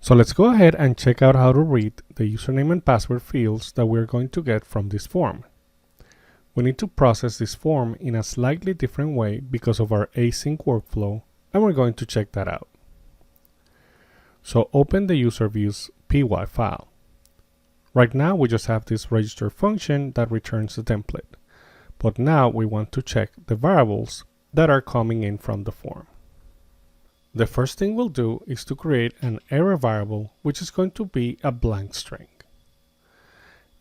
So let's go ahead and check out how to read the username and password fields that we're going to get from this form. We need to process this form in a slightly different way because of our async workflow, and we're going to check that out. So open the user views py file. Right now we just have this register function that returns the template, but now we want to check the variables that are coming in from the form. The first thing we'll do is to create an error variable, which is going to be a blank string.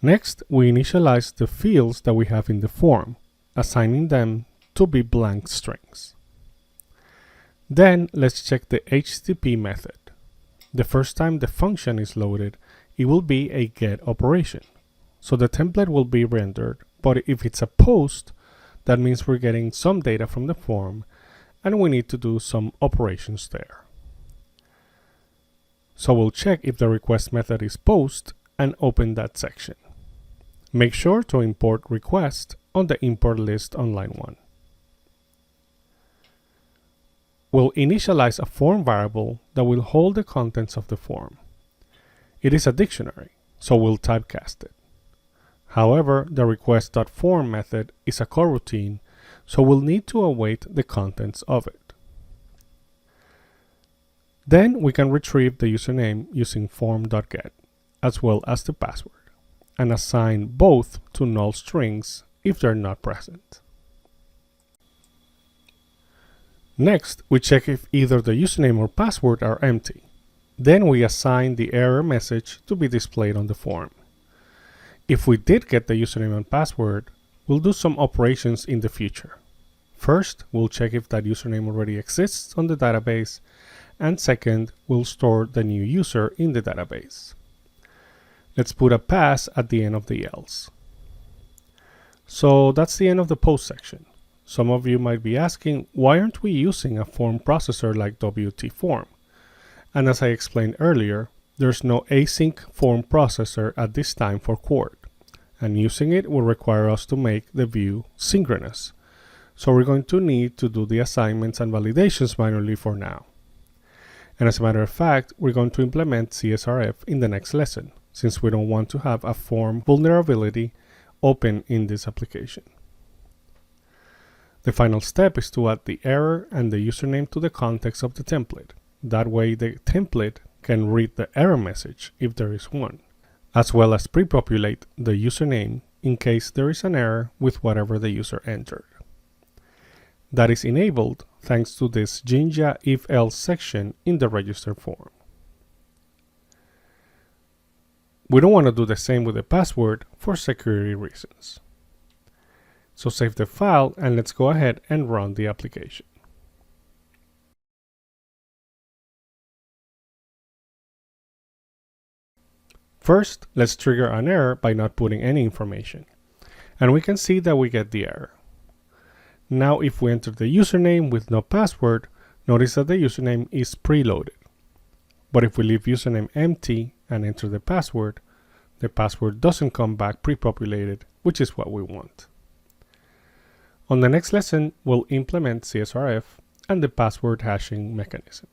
Next, we initialize the fields that we have in the form, assigning them to be blank strings. Then let's check the HTTP method. The first time the function is loaded, it will be a get operation. So the template will be rendered, but if it's a post, that means we're getting some data from the form and we need to do some operations there. So we'll check if the request method is post and open that section. Make sure to import request on the import list on line 1. We'll initialize a form variable that will hold the contents of the form. It is a dictionary, so we'll typecast it. However, the request.form method is a coroutine, so we'll need to await the contents of it. Then we can retrieve the username using form.get, as well as the password, and assign both to null strings if they're not present. Next, we check if either the username or password are empty. Then we assign the error message to be displayed on the form. If we did get the username and password, we'll do some operations in the future. First, we'll check if that username already exists on the database, and second, we'll store the new user in the database. Let's put a pass at the end of the else. So that's the end of the post section. Some of you might be asking, why aren't we using a form processor like WT Form? And as I explained earlier, there's no async form processor at this time for Quart, and using it will require us to make the view synchronous. So we're going to need to do the assignments and validations manually for now. And as a matter of fact, we're going to implement CSRF in the next lesson, since we don't want to have a form vulnerability open in this application. The final step is to add the error and the username to the context of the template. That way the template can read the error message if there is one, as well as pre-populate the username in case there is an error with whatever the user entered. That is enabled thanks to this Jinja if-else section in the register form. We don't want to do the same with the password for security reasons. So save the file and let's go ahead and run the application. First, let's trigger an error by not putting any information. And we can see that we get the error. Now if we enter the username with no password, notice that the username is preloaded. But if we leave username empty and enter the password doesn't come back pre-populated, which is what we want. On the next lesson, we'll implement CSRF and the password hashing mechanism.